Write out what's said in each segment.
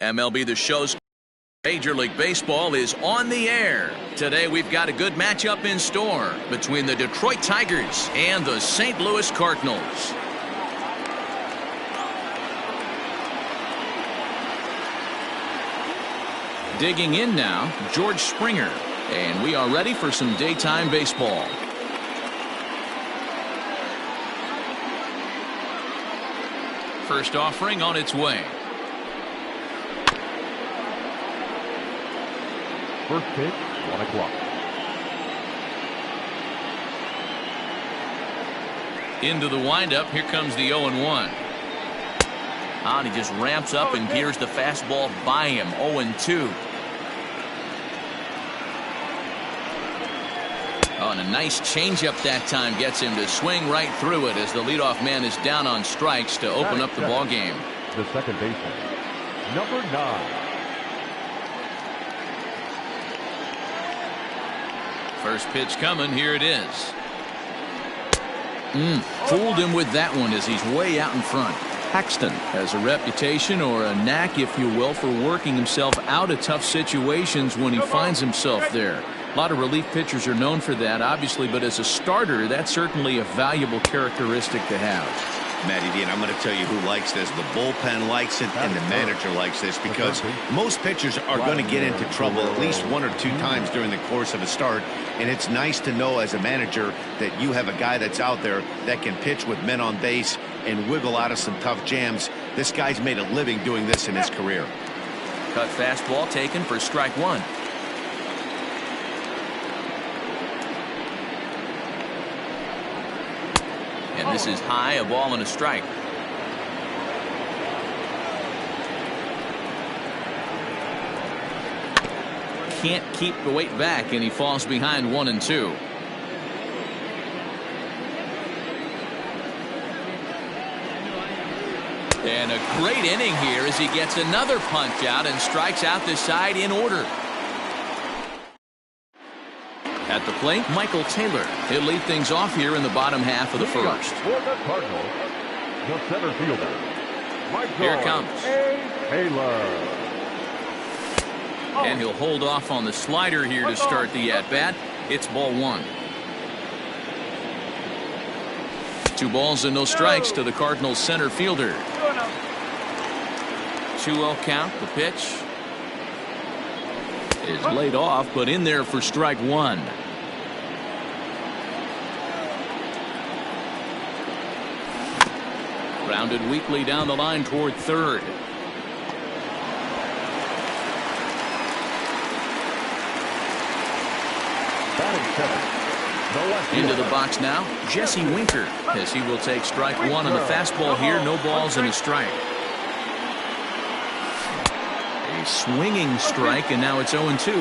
MLB The Show's Major League Baseball is on the air. Today we've got a good matchup in store between the Detroit Tigers and the St. Louis Cardinals. Digging in now, George Springer, and we are ready for some daytime baseball. First offering on its way. First pitch, 1 o'clock. Into the windup, here comes the 0-1. And he just ramps up and gears the fastball by him. 0-2. Oh, and a nice changeup that time gets him to swing right through it as the leadoff man is down on strikes to open up the ball game. The second baseman, number 9. First pitch coming. Here it is. Fooled him with that one as he's way out in front. Paxton has a reputation, or a knack if you will, for working himself out of tough situations when he finds himself there. A lot of relief pitchers are known for that, obviously, but as a starter, that's certainly a valuable characteristic to have. Matty D, and I'm going to tell you who likes this. The bullpen likes it, and the manager likes this, because most pitchers are going to get into trouble at least 1 or 2 times during the course of a start, and it's nice to know as a manager that you have a guy that's out there that can pitch with men on base and wiggle out of some tough jams. This guy's made a living doing this in his career. Cut fastball taken for strike 1. And this is high, a ball and a strike. Can't keep the weight back, and he falls behind 1-2. And a great inning here as he gets another punch out and strikes out the side in order. At the plate, Michael Taylor. He'll lead things off here in the bottom half of the first. For the Cardinals, the center fielder, Michael Here it comes. Taylor. And he'll hold off on the slider here to start the at-bat. It's ball 1. 2 balls and no strikes to the Cardinals center fielder. 2-0 count. The pitch is laid off, but in there for strike 1. Grounded weakly down the line toward third. Into the box now, Jesse Winker, as he will take strike 1 on the fastball here. No balls and a strike. A swinging strike, and now it's 0-2.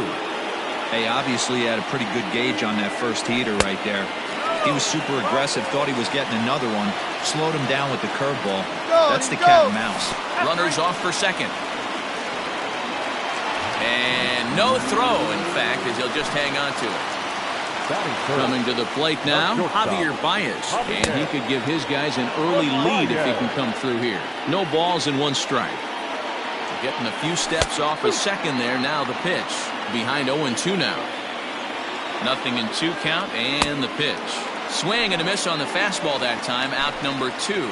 Hey, obviously he had a pretty good gauge on that first heater right there. He was super aggressive, thought he was getting another one, slowed him down with the curveball. That's the cat and mouse. Runners off for second. And no throw, in fact, as he'll just hang on to it. Coming to the plate now, Javier Baez, and he could give his guys an early lead if he can come through here. No balls and 1 strike. Getting a few steps off a second there. Now the pitch. Behind 0-2 now. 0-2 count, and the pitch. Swing and a miss on the fastball that time. Out number 2.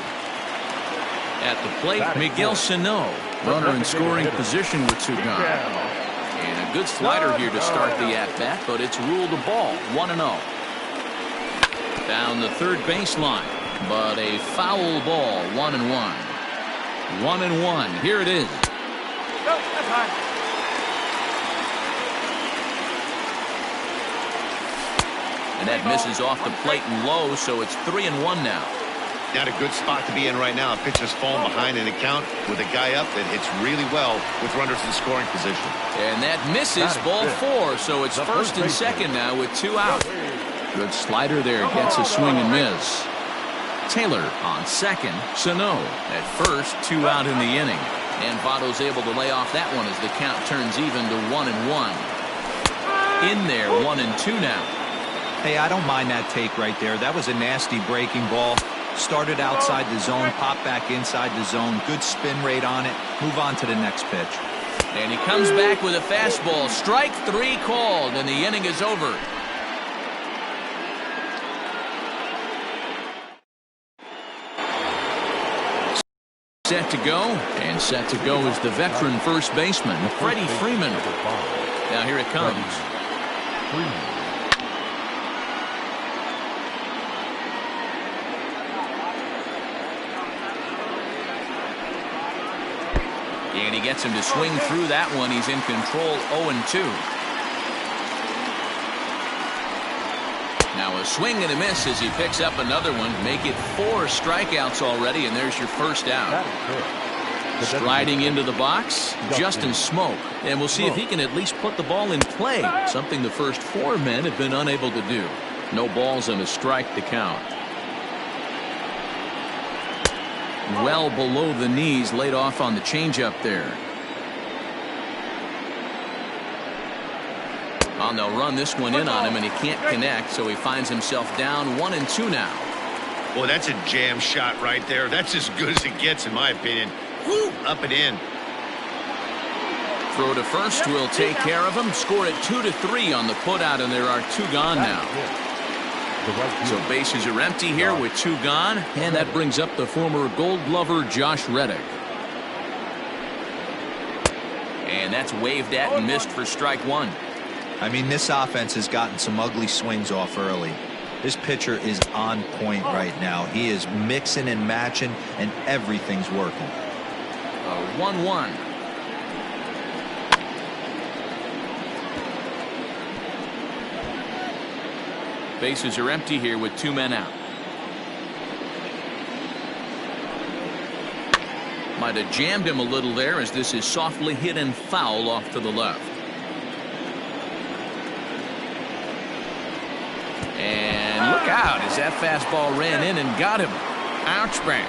At the plate, Miguel Sano. Runner in scoring position with 2 gone. And a good slider here to start the at-bat, but it's ruled a ball. 1-0. Down the third baseline, but a foul ball. 1-1. 1-1. Here it is. That's high. And that misses off the plate and low, so it's 3-1 now. Not a good spot to be in right now. A pitcher's falling behind in the count with a guy up that hits really well with runners in scoring position. And that misses, ball 4, so it's first and second now with 2 out. Good slider there, gets a swing and miss. Taylor on second, Sano at first, 2 out in the inning. And Votto's able to lay off that one as the count turns even to 1-1. In there, 1-2 now. Hey, I don't mind that take right there. That was a nasty breaking ball. Started outside the zone, popped back inside the zone. Good spin rate on it. Move on to the next pitch. And he comes back with a fastball. Strike 3 called, and the inning is over. Set to go, and set to go is the veteran first baseman, Freddie Freeman. Now here it comes. And he gets him to swing through that one. He's in control, 0-2. Now a swing and a miss as he picks up another one. Make it 4 strikeouts already, and there's your first out. Striding into the box, Justin Smoke. And we'll see if he can at least put the ball in play, something the first 4 men have been unable to do. No balls and a strike to count. Well below the knees, laid off on the changeup there. Oh, they'll run this one in on him, and he can't connect, so he finds himself down 1-2 now. Boy, that's a jam shot right there. That's as good as it gets, in my opinion. Woo, up and in. Throw to first will take care of him. Score it 2-3 on the putout, and there are 2 gone now. So bases are empty here with 2 gone, and that brings up the former Gold Glover Josh Reddick. And that's waved at and missed for strike 1. I mean, this offense has gotten some ugly swings off early. This pitcher is on point right now. He is mixing and matching, and everything's working. 1-1. Bases are empty here with 2 men out. Might have jammed him a little there as this is softly hit and foul off to the left. And look out as that fastball ran in and got him. Ouch bang.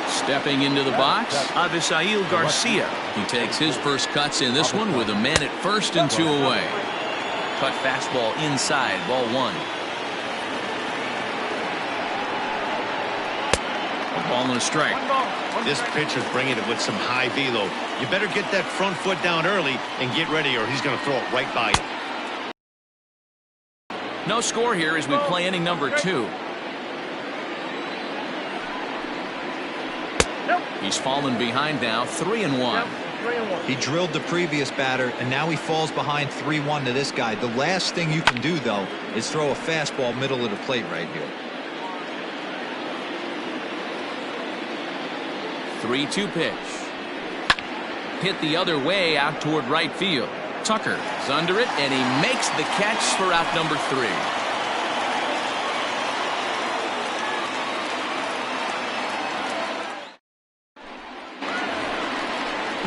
Stepping into the box, Avisail Garcia. He takes his first cuts in this one with a man at first and 2 away. Cut fastball inside, ball 1. A ball and a strike. This pitcher's bringing it with some high velo. You better get that front foot down early and get ready, or he's going to throw it right by you. No score here as we play inning number 2. He's fallen behind now, 3-1. He drilled the previous batter, and now he falls behind 3-1 to this guy. The last thing you can do, though, is throw a fastball middle of the plate right here. 3-2 pitch. Hit the other way out toward right field. Tucker is under it, and he makes the catch for out number 3.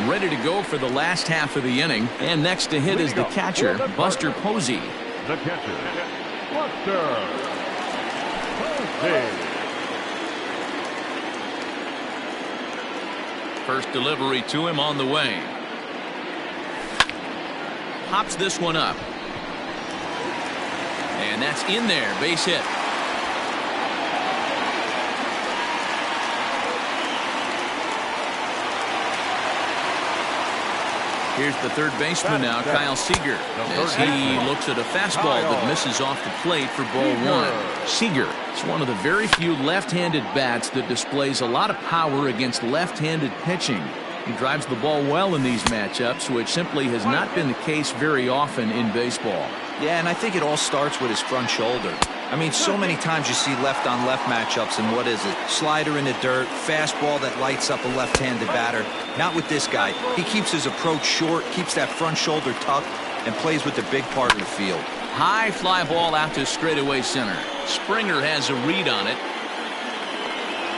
Ready to go for the last half of the inning, and next to hit is the catcher, Buster Posey. The catcher, Buster Posey. First delivery to him on the way. Pops this one up. And that's in there, base hit. Here's the third baseman now, Kyle Seager, as he looks at a fastball that misses off the plate for ball 1. Seager is one of the very few left-handed bats that displays a lot of power against left-handed pitching. He drives the ball well in these matchups, which simply has not been the case very often in baseball. Yeah, and I think it all starts with his front shoulder. I mean, so many times you see left-on-left matchups, and what is it? Slider in the dirt, fastball that lights up a left-handed batter. Not with this guy. He keeps his approach short, keeps that front shoulder tucked, and plays with the big part of the field. High fly ball out to straightaway center. Springer has a read on it,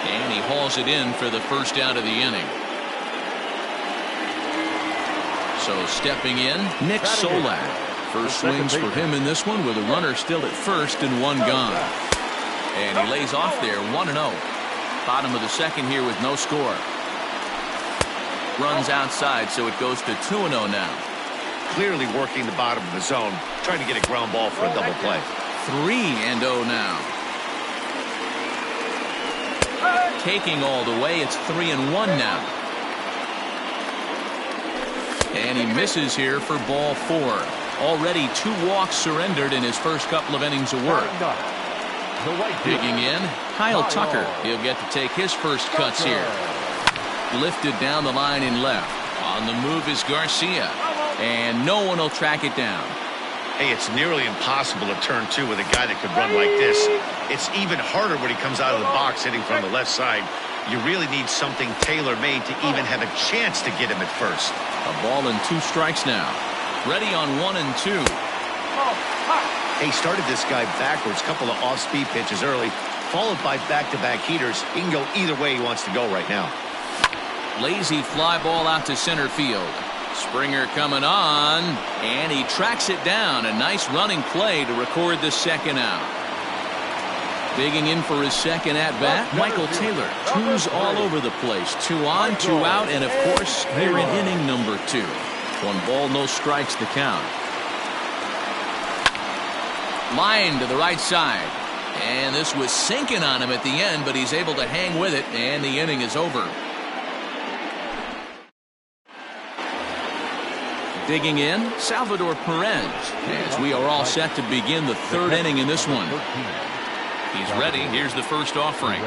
and he hauls it in for the first out of the inning. So stepping in, Nick Solak. First swings for him in this one with a runner still at first and 1 gone. And he lays off there, 1-0. Bottom of the second here with no score. Runs outside, so it goes to 2-0 now. Clearly working the bottom of the zone, trying to get a ground ball for a double play. 3-0 now. Taking all the way, it's 3-1 now. And he misses here for ball 4. Already 2 walks surrendered in his first couple of innings of work. Digging in, Kyle Tucker. He'll get to take his first cuts here. Lifted down the line in left. On the move is Garcia. And no one will track it down. Hey, it's nearly impossible to turn 2 with a guy that could run like this. It's even harder when he comes out of the box hitting from the left side. You really need something tailor-made to even have a chance to get him at first. A ball and 2 strikes now. Ready on 1 and 2. He started this guy backwards, couple of off-speed pitches early, followed by back-to-back heaters. He can go either way he wants to go right now. Lazy fly ball out to center field. Springer coming on, and he tracks it down. A nice running play to record the second out. Digging in for his second at-bat, Michael Taylor. 2's all over the place. 2 on, 2 out, and of course, here in inning number 2. 1 ball, no strikes the count. Line to the right side. And this was sinking on him at the end, but he's able to hang with it, and the inning is over. Digging in, Salvador Perez, as we are all set to begin the 3rd inning in this one. He's ready. Here's the first offering.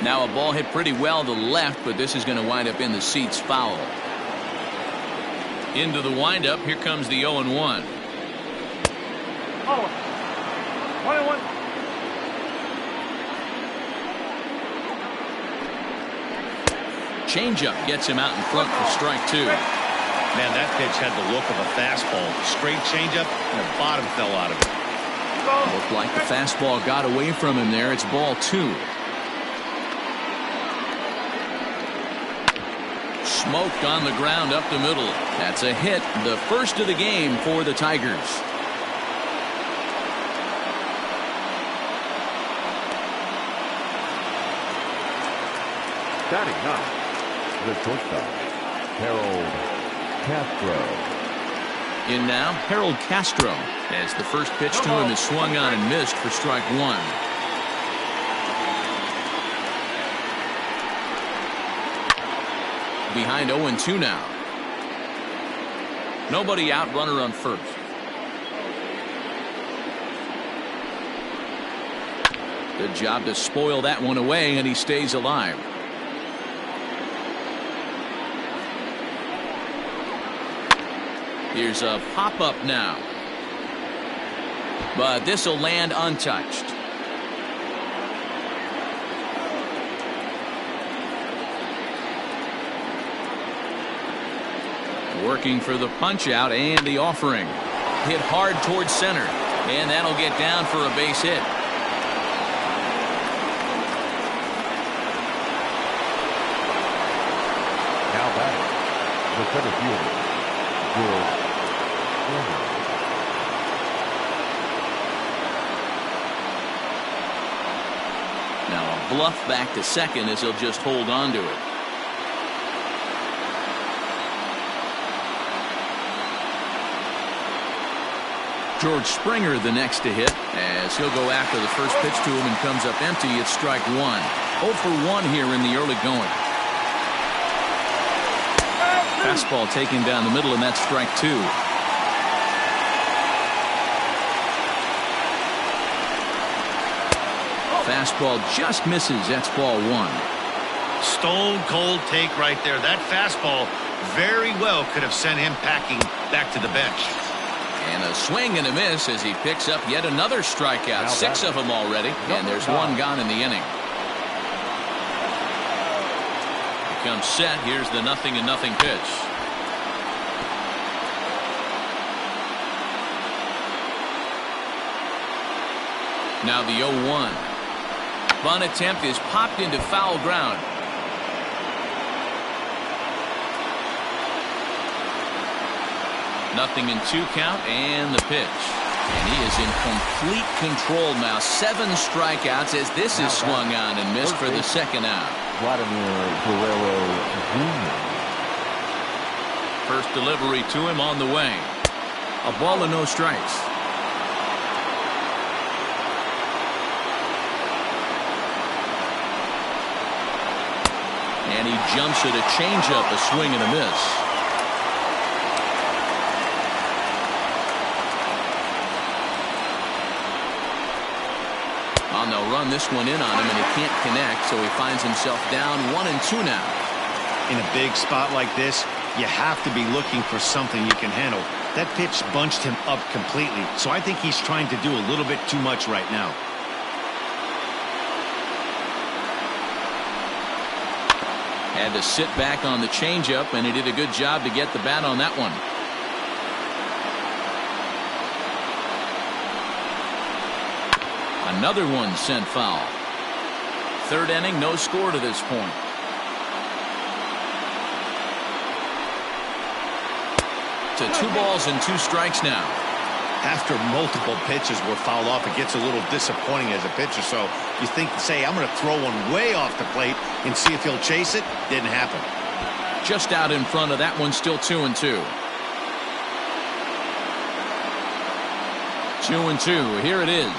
Now a ball hit pretty well to left, but this is going to wind up in the seats foul. Into the windup. Here comes the 0-1. 1-1. Changeup gets him out in front for strike 2. Man, that pitch had the look of a fastball. Straight changeup, and the bottom fell out of it. Looked like the fastball got away from him there. It's ball 2. Smoked on the ground up the middle. That's a hit, the first of the game for the Tigers. Batting up, the shortstop, Harold Castro. In now, Harold Castro, as the first pitch to him is swung on and missed for strike 1. Behind 0-2 now. Nobody out, runner on first. Good job to spoil that one away, and he stays alive. Here's a pop-up now. But this will land untouched. Working for the punch-out and the offering. Hit hard towards center. And that'll get down for a base hit. Now batting, the center fielder, George. Now a bluff back to second as he'll just hold on to it. George Springer the next to hit as he'll go after the first pitch to him and comes up empty. It's strike 1. 0 for 1 here in the early going. Fastball taken down the middle, and that's strike 2. Fastball just misses. That's ball 1. Stone cold take right there. That fastball very well could have sent him packing back to the bench. And a swing and a miss as he picks up yet another strikeout. 6 of them already, and there's 1 gone in the inning. Becomes set. Here's the 0-0 pitch. Now the 0-1. Bunt attempt is popped into foul ground. Nothing in 2 count, and the pitch. And he is in complete control now. 7 strikeouts as this is swung on and missed for the second out. Vladimir Guerrero Jr. First delivery to him on the way. A ball and no strikes. And he jumps at a changeup, a swing and a miss. And they'll run this one in on him, and he can't connect, so he finds himself down 1-2 now. In a big spot like this, you have to be looking for something you can handle. That pitch bunched him up completely, so I think he's trying to do a little bit too much right now. Had to sit back on the changeup, and he did a good job to get the bat on that one. Another one sent foul. Third inning, no score to this point. To 2 balls and 2 strikes now. After multiple pitches were fouled off, it gets a little disappointing as a pitcher. So you think, say, I'm going to throw one way off the plate and see if he'll chase it. Didn't happen. Just out in front of that one, still 2-2. 2-2. Here it is.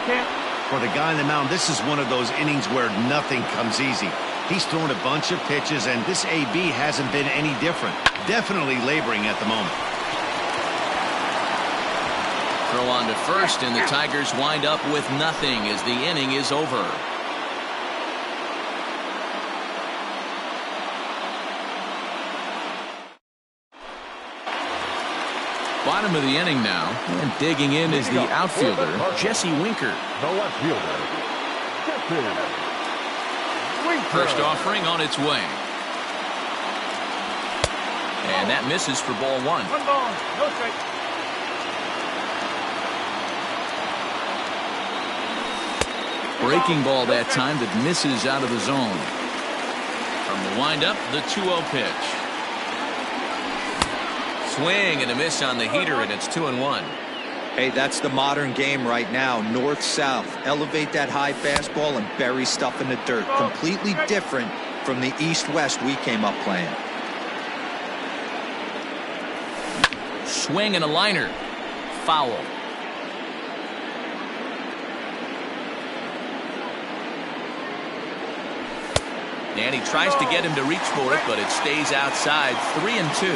Okay. For the guy on the mound, this is one of those innings where nothing comes easy. He's thrown a bunch of pitches, and this AB hasn't been any different. Definitely laboring at the moment. Throw on to first, and the Tigers wind up with nothing as the inning is over. Bottom of the inning now, and digging in is the outfielder, Jesse Winker. The left fielder, Jesse Winker. First offering on its way. And that misses for ball 1. 1 ball, no strike. Breaking ball that time that misses out of the zone. From the windup, the 2-0 pitch. Swing and a miss on the heater, and it's 2-1. Hey, that's the modern game right now. North-south. Elevate that high fastball and bury stuff in the dirt. Completely different from the east-west we came up playing. Swing and a liner. Foul. And he tries to get him to reach for it, but it stays outside. 3-2.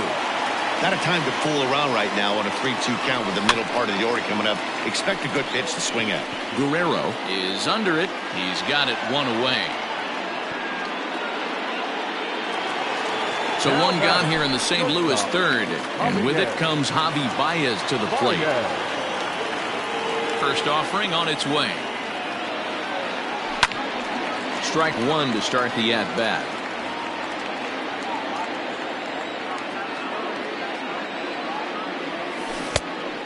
Not a time to fool around right now on a 3-2 count with the middle part of the order coming up. Expect a good pitch to swing at. Guerrero is under it. He's got it 1 away. So 1 gone here in the St. Louis third. And with it comes Javi Baez to the plate. First offering on its way. Strike 1 to start the at-bat.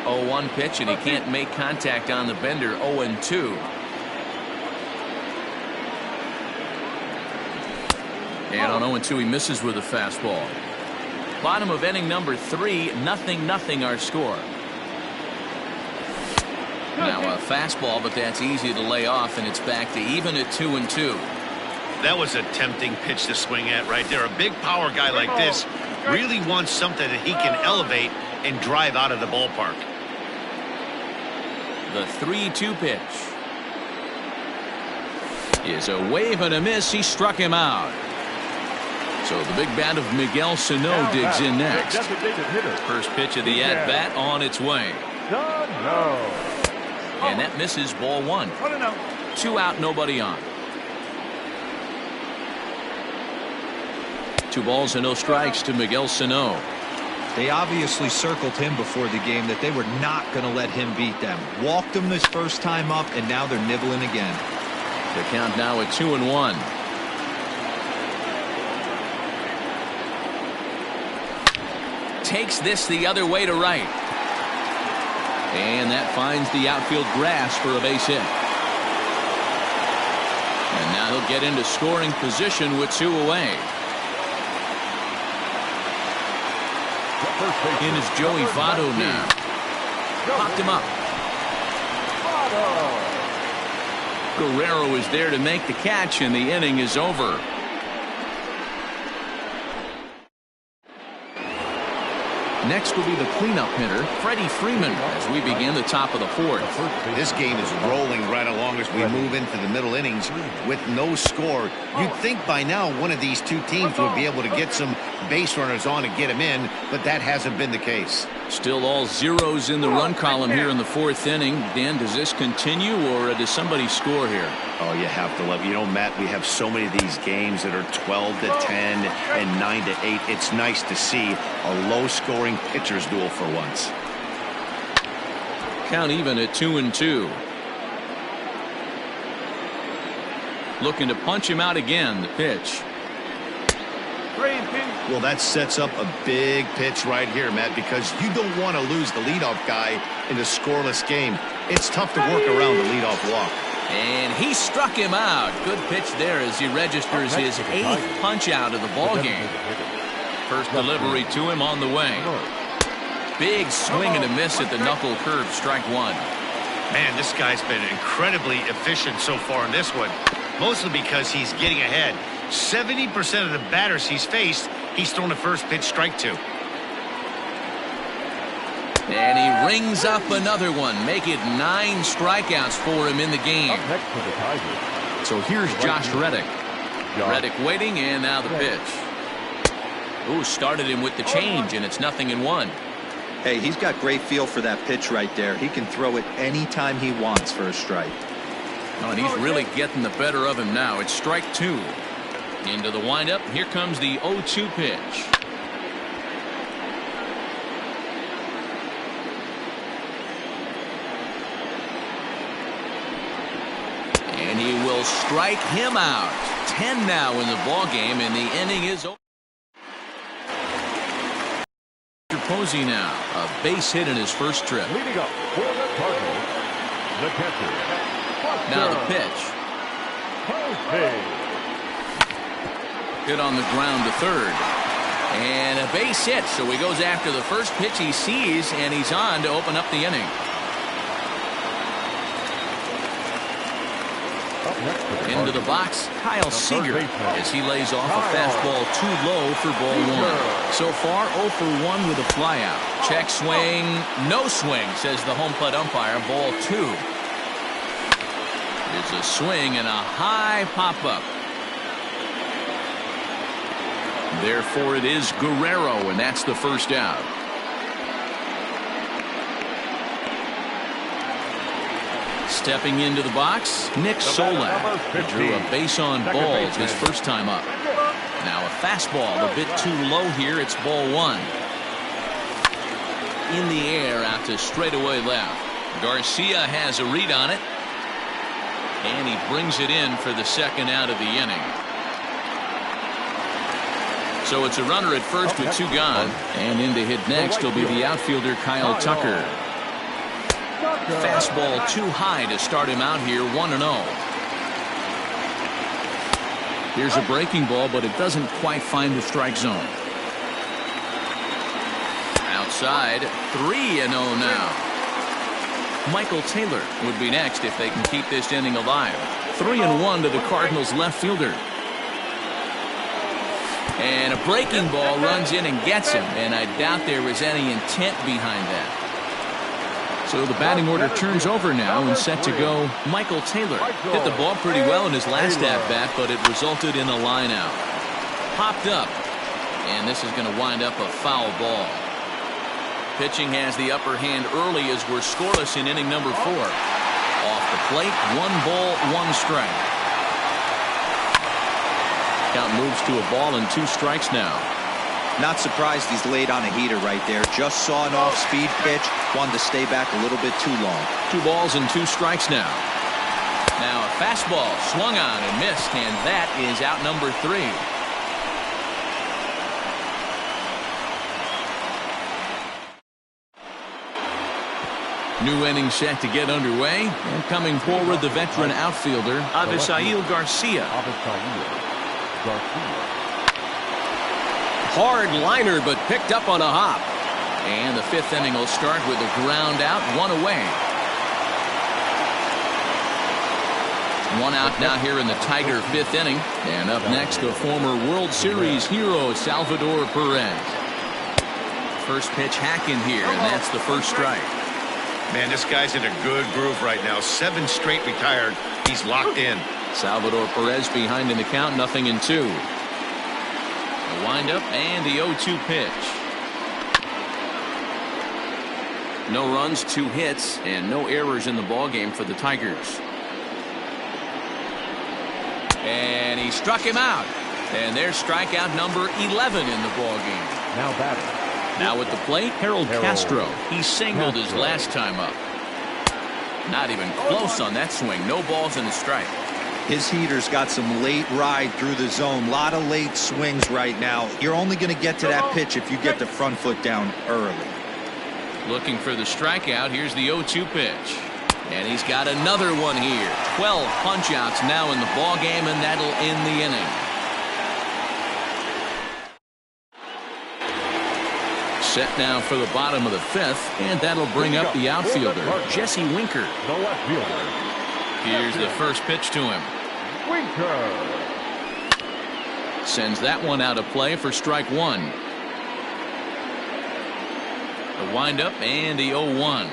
0-1 pitch, and he can't make contact on the bender. 0-2. And on 0-2, he misses with a fastball. Bottom of inning number 3, 0-0 our score. Now a fastball, but that's easy to lay off, and it's back to even at 2-2. That was a tempting pitch to swing at right there. A big power guy like this really wants something that he can elevate and drive out of the ballpark. The 3-2 pitch is a wave and a miss. He struck him out. So the big bat of Miguel Sano digs in next. First pitch of the at-bat on its way. And that misses ball 1. 2 out, nobody on. 2 balls and no strikes to Miguel Sano. They obviously circled him before the game that they were not going to let him beat them. Walked him this first time up, and now they're nibbling again. The count now at 2-1. Takes this the other way to right. And that finds the outfield grass for a base hit. And now he'll get into scoring position with 2 away. In is Joey Votto now. Popped him up. Guerrero is there to make the catch, and the inning is over. Next will be the cleanup hitter, Freddie Freeman, as we begin the top of the fourth. This game is rolling right along as we move into the middle innings with no score. You'd think by now one of these two teams would be able to get some base runners on and get them in, but that hasn't been the case. Still all zeros in the run column here in the fourth inning. Dan, does this continue, or does somebody score here? Oh, you have to love. You know, Matt, we have so many of these games that are 12 to 10 and 9 to 8. It's nice to see a low-scoring pitcher's duel for once. Count even at 2-2. Looking to punch him out again. The pitch. Well, that sets up a big pitch right here, Matt, because you don't want to lose the leadoff guy in a scoreless game. It's tough to work around the leadoff walk. And he struck him out. Good pitch there as he registers his 8th punch out of the ball game. First delivery to him on the way. Big swing and a miss at the knuckle curve. Strike one. Man, this guy's been incredibly efficient so far in this one, mostly because he's getting ahead. 70% of the batters he's faced, he's thrown a first pitch strike to. And he rings up another one. Make it 9 strikeouts for him in the game. So here's Josh Reddick. Reddick waiting, and now the pitch. Ooh, started him with the change, and it's 0-1. Hey, he's got great feel for that pitch right there. He can throw it anytime he wants for a strike. Oh, and he's really getting the better of him now. It's strike 2. Into the windup. Here comes the 0-2 pitch. And he will strike him out. 10 now in the ball game, and the inning is over. Posey now, a base hit in his first trip. Leading up for the Cardinals, the catcher. Now the pitch. Hit on the ground to third. And a base hit, so he goes after the first pitch he sees, and he's on to open up the inning. Into the box, Kyle Seager, as he lays off a fastball too low for ball one. So far, 0 for 1 with a flyout. Check swing, no swing, says the home plate umpire. Ball 2. There's a swing and a high pop-up. Therefore, it is Guerrero, and that's the first out. Stepping into the box, Nick Solak. He drew a base on balls his first time up. Now a fastball a bit too low here. It's ball 1. In the air out to straightaway left. Garcia has a read on it. And he brings it in for the second out of the inning. So it's a runner at first with 2 gone. And in to hit next will be the outfielder Kyle Tucker. Fastball too high to start him out here, 1-0. Here's a breaking ball, but it doesn't quite find the strike zone. Outside, 3-0 now. Michael Taylor would be next if they can keep this inning alive. 3-1 to the Cardinals left fielder. And a breaking ball runs in and gets him, and I doubt there was any intent behind that. So the batting order turns over now and set to go. Michael Taylor hit the ball pretty well in his last at-bat, but it resulted in a line out. Popped up, and this is going to wind up a foul ball. Pitching has the upper hand early as we're scoreless in inning number 4. Off the plate, 1 ball, 1 strike. Count moves to a ball and 2 strikes now. Not surprised he's laid on a heater right there. Just saw an off-speed pitch. Wanted to stay back a little bit too long. 2 balls and 2 strikes now. Now a fastball swung on and missed, and that is out number 3. New inning set to get underway. And coming forward, the veteran outfielder, Avisail Garcia. Hard liner, but picked up on a hop. And the 5th inning will start with a ground out, 1 away. 1 out now here in the Tiger 5th inning. And up next, the former World Series hero, Salvador Perez. First pitch hacking here, and that's the first strike. Man, this guy's in a good groove right now. 7 straight retired. He's locked in. Salvador Perez behind in the count, 0-2. The windup and the 0-2 pitch. No runs, 2 hits, and no errors in the ballgame for the Tigers. And he struck him out. And there's strikeout number 11 in the ballgame. Now batting. Now at the plate, Harold Castro. He singled his last time up. Not even close on that swing. No balls and a strike. His heater's got some late ride through the zone. A lot of late swings right now. You're only going to get to that pitch if you get the front foot down early. Looking for the strikeout. Here's the 0-2 pitch. And he's got another one here. 12 punch-outs now in the ballgame, and that'll end the inning. Set now for the bottom of the 5th, and that'll bring up the outfielder, Jesse Winker. The left fielder. Here's the first pitch to him. Winker. Sends that one out of play for strike 1. The windup and the 0-1.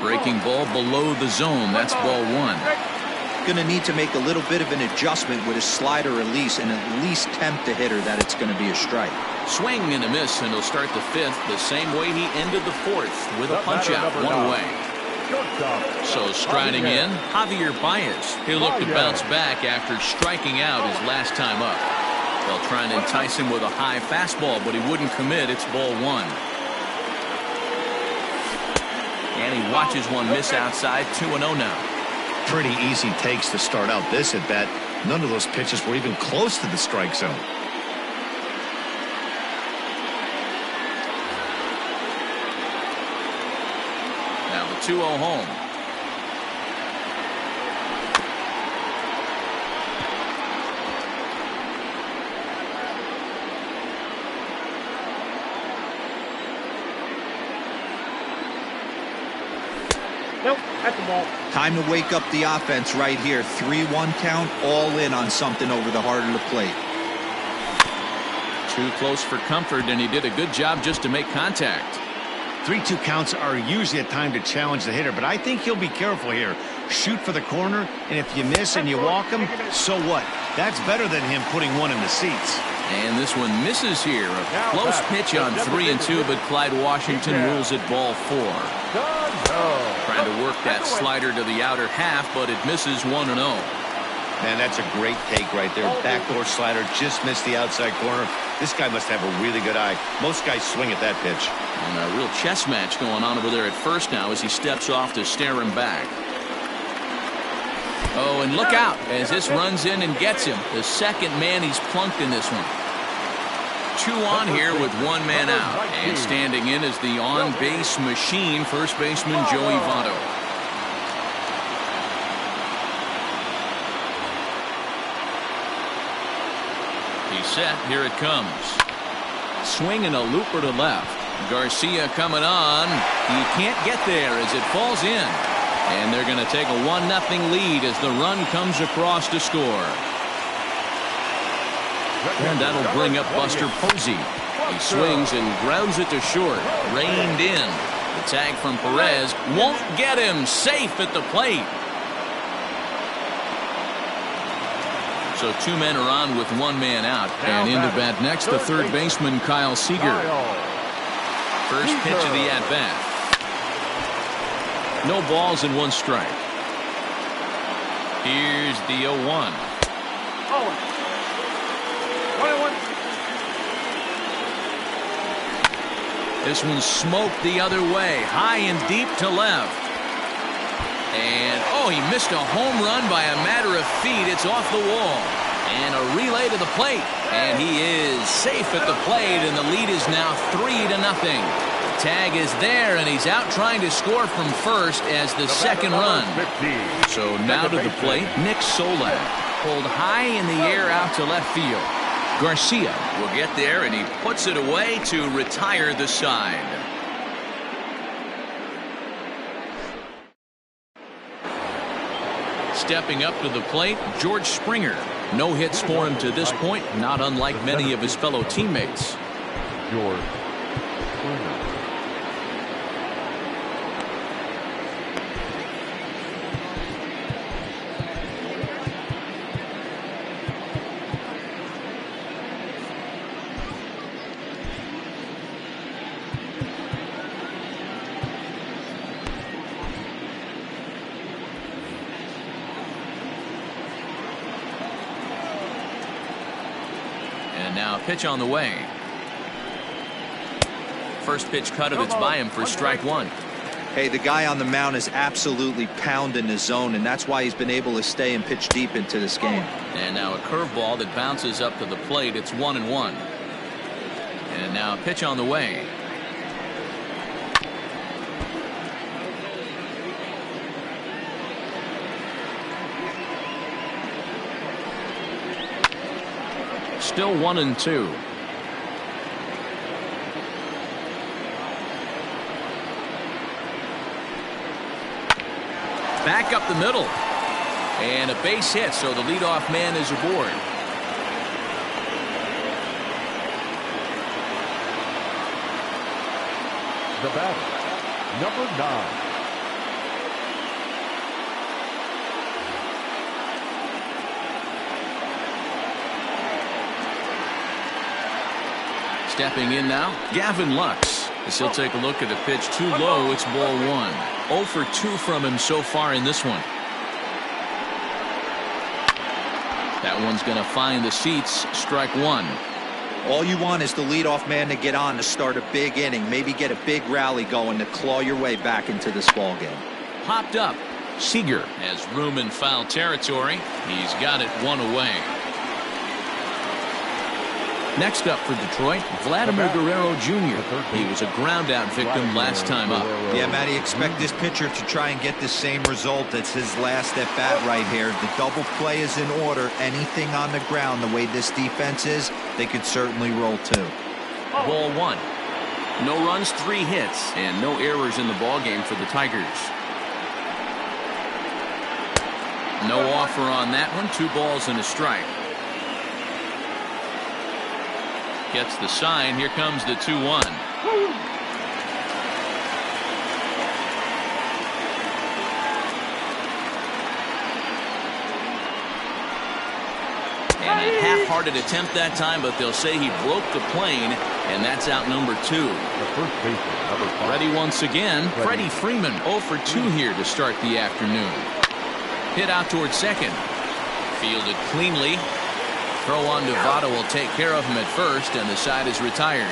Breaking ball below the zone. That's ball 1. Going to need to make a little bit of an adjustment with his slider release and at least tempt the hitter that it's going to be a strike. Swing and a miss, and he'll start the 5th the same way he ended the 4th with a punch-out, 1 away. So striding in, Javier Baez. He'll look to bounce back after striking out his last time up. They'll try and entice him with a high fastball, but he wouldn't commit. It's ball 1. And he watches one miss outside. 2-0 now. Pretty easy takes to start out this at bat. None of those pitches were even close to the strike zone. Now the 2-0 home. Nope, that's the ball. Time to wake up the offense right here. 3-1 count, all in on something over the heart of the plate. Too close for comfort, and he did a good job just to make contact. 3-2 counts are usually a time to challenge the hitter, but I think he'll be careful here. Shoot for the corner, and if you miss and you walk him, so what? That's better than him putting one in the seats. And this one misses here. A close pitch on 3-2, but Clyde Washington rules it ball 4. Trying to work that slider to the outer half, but it misses 1-0. Man, that's a great take right there. Backdoor slider just missed the outside corner. This guy must have a really good eye. Most guys swing at that pitch. And a real chess match going on over there at first now as he steps off to stare him back. Oh, and look out as this runs in and gets him. The second man he's plunked in this one. 2 on here with 1 man out. And standing in is the on-base machine, first baseman Joey Votto. He's set. Here it comes. Swing and a looper to left. Garcia coming on. He can't get there as it falls in. And they're going to take a 1-0 lead as the run comes across to score. And that'll bring up Buster Posey. He swings and grounds it to short. Reined in. The tag from Perez won't get him. Safe at the plate. So 2 men are on with 1 man out. And into bat next, the third baseman, Kyle Seager. First pitch of the at-bat. No balls and 1 strike. Here's the 0-1. Oh. 1-1. This one smoked the other way. High and deep to left. And, oh, he missed a home run by a matter of feet. It's off the wall. And a relay to the plate. And he is safe at the plate, and the lead is now 3-0. The tag is there, and he's out trying to score from first as the second run. So now to the plate, Nick Solak. Pulled high in the air out to left field. Garcia will get there, and he puts it away to retire the side. stepping up to the plate, George Springer. No hits for him to this point, not unlike many of his fellow teammates. George Springer. And now a pitch on the way. First pitch cut of it's by him for strike one. Hey, the guy on the mound is absolutely pounding his zone, and that's why he's been able to stay and pitch deep into this game. And now a curveball that bounces up to the plate. It's 1-1. And now a pitch on the way. Still 1-2. Back up the middle. And a base hit, so the leadoff man is aboard. The batter, number 9. Stepping in now, Gavin Lux. As he'll take a look at a pitch too low, it's ball 1. 0 for 2 from him so far in this one. That one's going to find the seats. Strike 1. All you want is the leadoff man to get on to start a big inning, maybe get a big rally going to claw your way back into this ball game. Popped up. Seager has room in foul territory. He's got it 1 away. Next up for Detroit, Vladimir Guerrero Jr. He was a ground-out victim last time up. Yeah, Matty, expect this pitcher to try and get the same result. It's his last at-bat right here. The double play is in order. Anything on the ground, the way this defense is, they could certainly roll 2. Ball 1. No runs, 3 hits, and no errors in the ballgame for the Tigers. No offer on that one. 2 balls and a strike. Gets the sign. Here comes the 2-1. And a half-hearted attempt that time, but they'll say he broke the plane, and that's out number 2. The first baseman, number 5. Ready once again. Freddie Freeman 0 for 2 here to start the afternoon. Hit out towards second. Fielded cleanly. Throw on to Votto will take care of him at first, and the side is retired.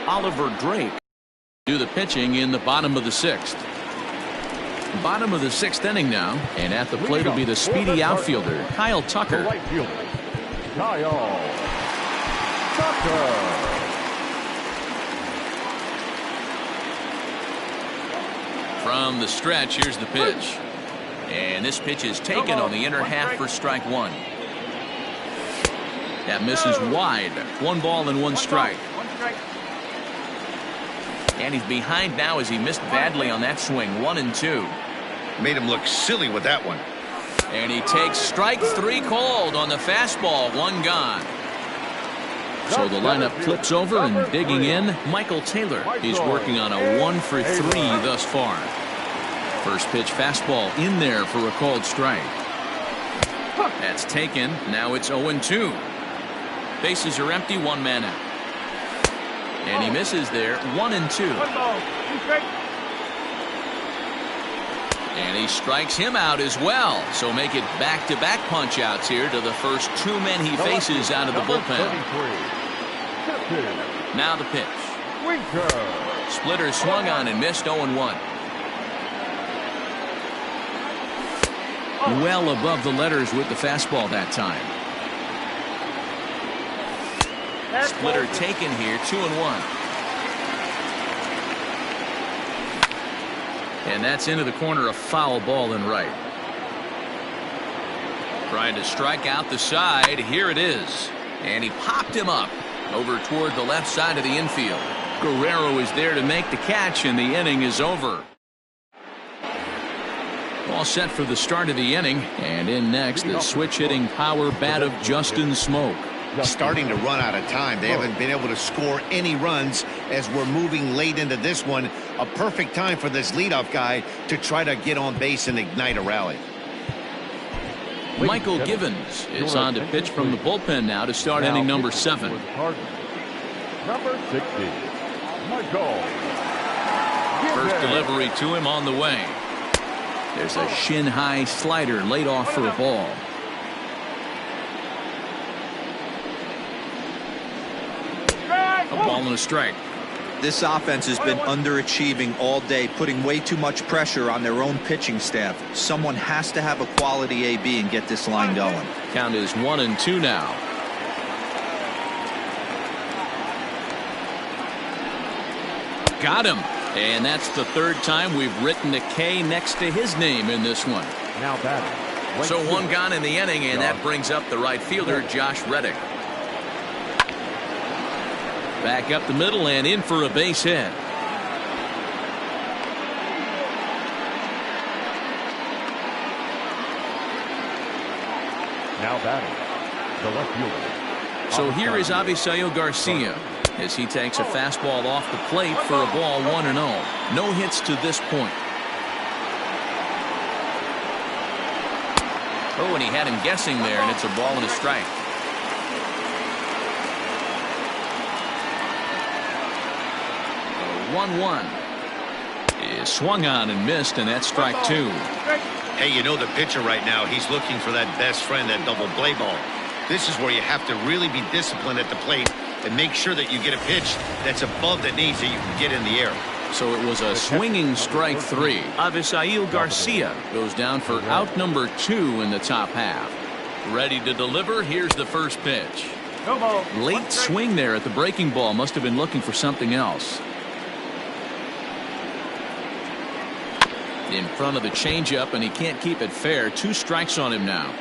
Oliver Drake do the pitching in the bottom of the 6th. Bottom of the 6th inning now, and at the plate will be the speedy outfielder, Kyle Tucker. The right fielder, Kyle Tucker. From the stretch, here's the pitch. And this pitch is taken on the inner half for strike 1. That misses wide. 1 ball and 1 strike. And he's behind now as he missed badly on that swing. 1-2. Made him look silly with that one. And he takes strike 3 called on the fastball. 1 gone. So the lineup flips over, and digging in, Michael Taylor. He's working on a 1 for 3 thus far. First pitch fastball in there for a called strike. That's taken. Now it's 0-2. Bases are empty, 1 man out. And he misses there. 1-2. And he strikes him out as well. So make it back-to-back punch-outs here to the first 2 men he faces out of the bullpen. Now the pitch. Splitter swung on and missed. 0-1. Well above the letters with the fastball that time. Splitter taken here. 2-1. And that's into the corner, a foul ball and right. Trying to strike out the side. Here it is. And he popped him up over toward the left side of the infield. Guerrero is there to make the catch, and the inning is over. All set for the start of the inning, and in next, the switch-hitting power bat of Justin Smoke. Starting to run out of time. They haven't been able to score any runs as we're moving late into this one. A perfect time for this leadoff guy to try to get on base and ignite a rally. Michael Givens is on to pitch from the bullpen now to start inning number 7. Number 60, Michael. First delivery to him on the way. There's a shin-high slider laid off for a ball. A ball and a strike. This offense has been underachieving all day, putting way too much pressure on their own pitching staff. Someone has to have a quality AB and get this line going. Count is 1-2 now. Got him. And that's the third time we've written a K next to his name in this one. Now batting. So one gone in the inning, and that brings up the right fielder, Josh Reddick. Back up the middle and in for a base hit. Now batting, the left fielder. So here is Avisail Garcia as he takes a fastball off the plate for a ball 1-0. No hits to this point. Oh, and he had him guessing there, and it's a ball and a strike. 1-1 is swung on and missed, and that's strike 2. Hey, you know the pitcher right now, he's looking for that best friend, that double play ball. This is where you have to really be disciplined at the plate and make sure that you get a pitch that's above the knees so you can get in the air. So it was a swinging strike 3. Avisail Garcia goes down for out number 2 in the top half. Ready to deliver. Here's the first pitch. Late swing there at the breaking ball. Must have been looking for something else. In front of the changeup, and he can't keep it fair. 2 strikes on him now.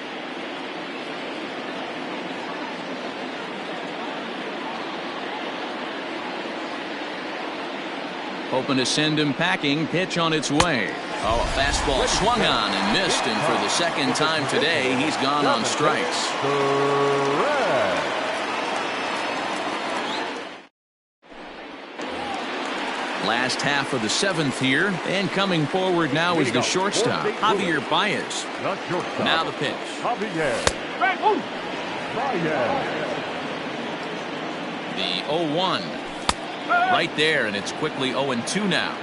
Hoping to send him packing. Pitch on its way. Oh, a fastball swung on and missed, and for the second time today, he's gone on strikes. Last half of the 7th here, and coming forward now is the shortstop, Javier Baez. Now the pitch. The 0-1. Right there, and it's quickly 0-2 now.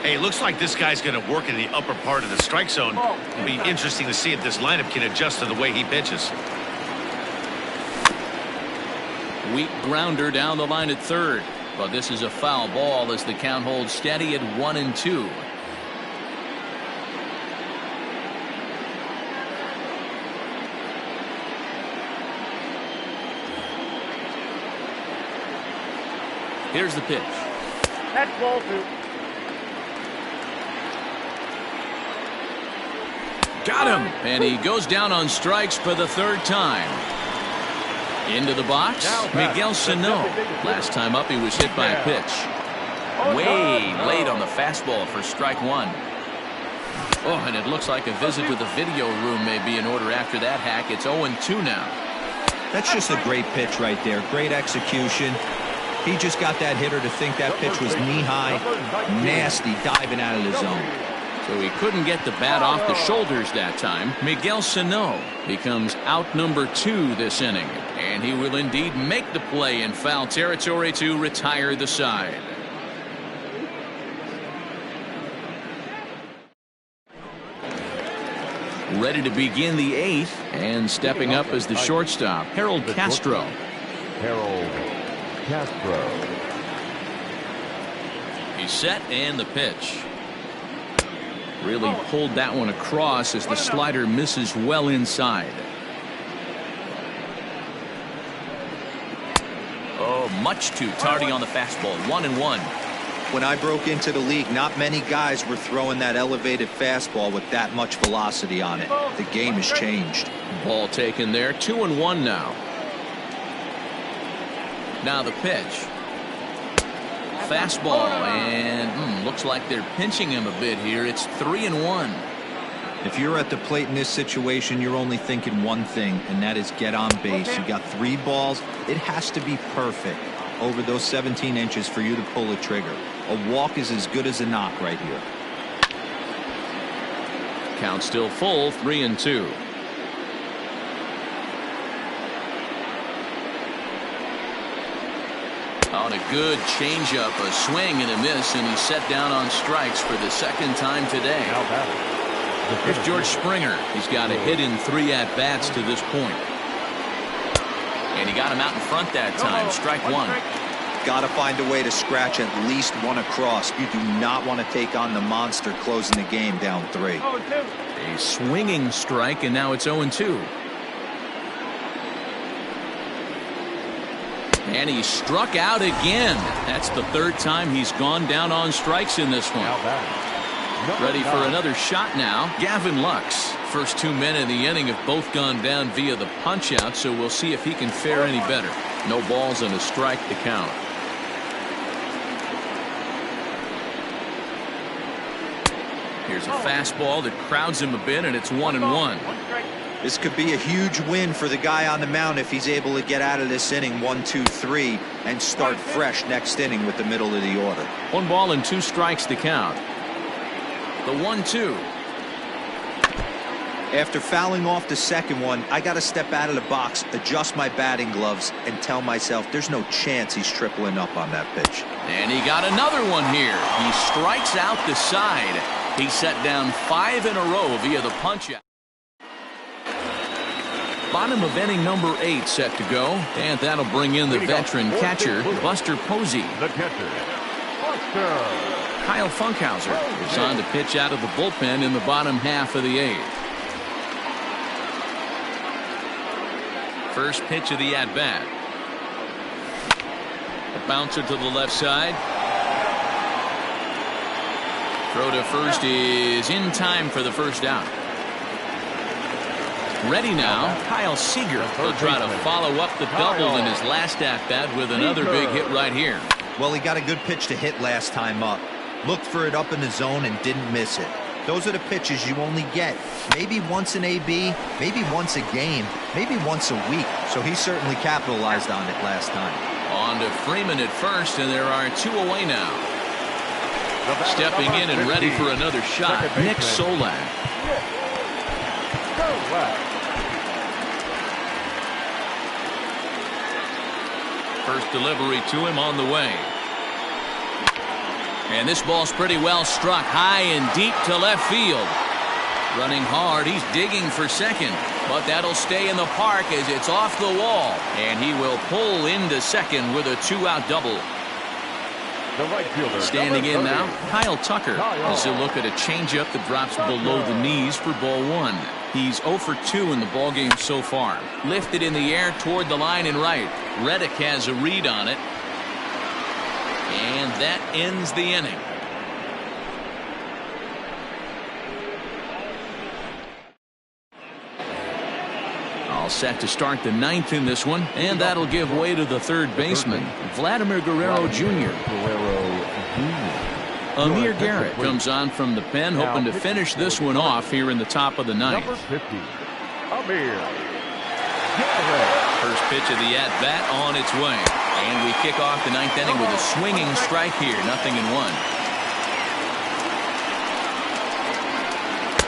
Hey, it looks like this guy's going to work in the upper part of the strike zone. It'll be interesting to see if this lineup can adjust to the way he pitches. Weak grounder down the line at third. But this is a foul ball as the count holds steady at 1-2. Here's the pitch. That's ball 2. Got him. And he goes down on strikes for the 3rd time. Into the box, Miguel Sano. Last time up, he was hit by a pitch. Way late on the fastball for strike 1. Oh, and it looks like a visit to the video room may be in order after that hack. It's 0-2 now. That's just a great pitch right there. Great execution. He just got that hitter to think that pitch was knee-high. Nasty diving out of the zone. So he couldn't get the bat off the shoulders that time. Miguel Sano becomes out number 2 this inning. And he will indeed make the play in foul territory to retire the side. Ready to begin the 8th, and stepping up as the shortstop, Harold Castro. Harold Castro. He's set, and the pitch. Really pulled that one across as the slider misses well inside. Oh, much too tardy on the fastball. 1-1. When I broke into the league, not many guys were throwing that elevated fastball with that much velocity on it. The game has changed. Ball taken there. 2-1 now. Now the pitch. fastball, and looks like they're pinching him a bit here. It's 3-1. If you're at the plate in this situation, you're only thinking one thing, and that is get on base. You got 3 balls. It has to be perfect over those 17 inches for you to pull a trigger. A walk is as good as a knock right here. Count still full, 3-2. On a good changeup, a swing and a miss, and he's set down on strikes for the second time today. Here's George Springer. He's got a hit in 3 at-bats to this point. And he got him out in front that time. Strike 1. Got to find a way to scratch at least one across. You do not want to take on the monster closing the game down 3. A swinging strike, and now it's 0-2. And he struck out again. That's the 3rd time he's gone down on strikes in this one. Ready for another shot now. Gavin Lux. First 2 men in the inning have both gone down via the punch-out, so we'll see if he can fare any better. No balls and a strike to count. Here's a fastball that crowds him a bit, and it's 1-1. This could be a huge win for the guy on the mound if he's able to get out of this inning 1, 2, 3 and start fresh next inning with the middle of the order. 1 ball and 2 strikes to count. The 1-2. After fouling off the second one, I got to step out of the box, adjust my batting gloves, and tell myself there's no chance he's tripling up on that pitch. And he got another one here. He strikes out the side. He set down 5 in a row via the punch-out. Bottom of inning number 8 set to go, and that'll bring in the veteran catcher, Buster Posey. The catcher, Buster. Kyle Funkhauser is on to pitch out of the bullpen in the bottom half of the 8th. First pitch of the at-bat. A bouncer to the left side. Throw to first is in time for the first out. Ready now, Kyle Seager will try to follow up the double in his last at-bat with another big hit right here. Well, he got a good pitch to hit last time up. Looked for it up in the zone and didn't miss it. Those are the pitches you only get maybe once in AB, maybe once a game, maybe once a week. So he certainly capitalized on it last time. On to Freeman at first, and there are 2 away now. Stepping in and ready for another shot, Nick Solak. First delivery to him on the way. And this ball's pretty well struck high and deep to left field. Running hard, he's digging for second, but that'll stay in the park as it's off the wall, and he will pull into second with a 2-out double. The right fielder, standing in now, Kyle Tucker, as he'll look at a changeup that drops below the knees for ball 1. He's 0 for 2 in the ballgame so far. Lifted in the air toward the line and right. Reddick has a read on it. And that ends the inning. All set to start the 9th in this one, and that'll give way to the 3rd baseman, Vladimir Guerrero Jr. Amir Garrett comes on from the pen, hoping to finish this one off here in the top of the 9th. Number 50, Amir Garrett. First pitch of the at-bat on its way. And we kick off the 9th inning with a swinging strike here, 0-1.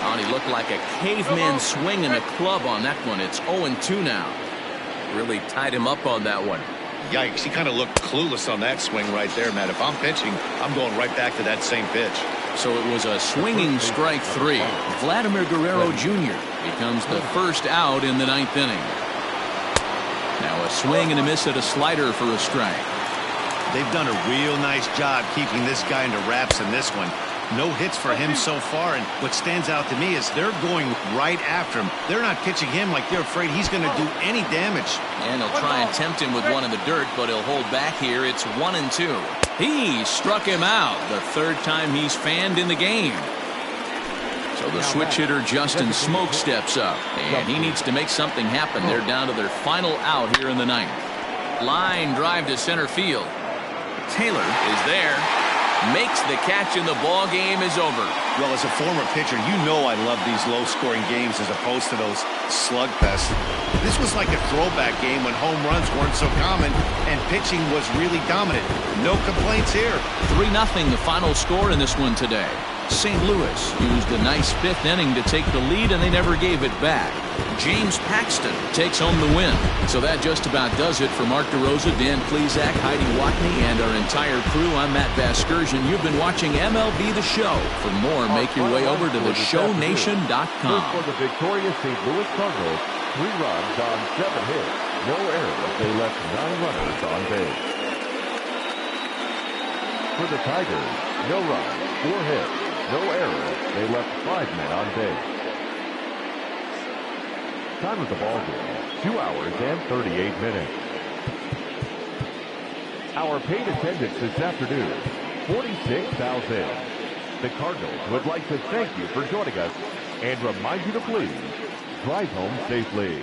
Oh, he looked like a caveman swinging a club on that one. It's 0-2 now. Really tied him up on that one. Yikes, he kind of looked clueless on that swing right there, Matt. If I'm pitching, I'm going right back to that same pitch. So it was a swinging strike 3. Vladimir Guerrero Jr. becomes the first out in the 9th inning. Now a swing and a miss at a slider for a strike. They've done a real nice job keeping this guy into wraps in this one. No hits for him so far, and what stands out to me is they're going right after him. They're not pitching him like they're afraid he's going to do any damage. And he'll try and tempt him with one in the dirt, but he'll hold back here. It's 1-2. He struck him out, the 3rd time he's fanned in the game. So the switch hitter Justin Smoke steps up, and he needs to make something happen. They're down to their final out here in the 9th. Line drive to center field. Taylor is there. Makes the catch and the ball game is over. Well, as a former pitcher, you know I love these low-scoring games as opposed to those slugfests. This was like a throwback game when home runs weren't so common and pitching was really dominant. No complaints here. 3-0 the final score in this one today. St. Louis used a nice fifth inning to take the lead, and they never gave it back. James Paxton takes home the win. So that just about does it for Mark DeRosa, Dan Plesac, Heidi Watney, and our entire crew. I'm Matt Vasgersian. You've been watching MLB The Show. For more, make your way over to theshownation.com. For the victorious St. Louis Cardinals, 3 runs on 7 hits. No errors. They left 9 runners on base. For the Tigers, no runs, 4 hits. No errors. They left 5 men on base. Time of the ball game, 2 hours and 38 minutes. Our paid attendance this afternoon, 46,000. The Cardinals would like to thank you for joining us and remind you to please drive home safely.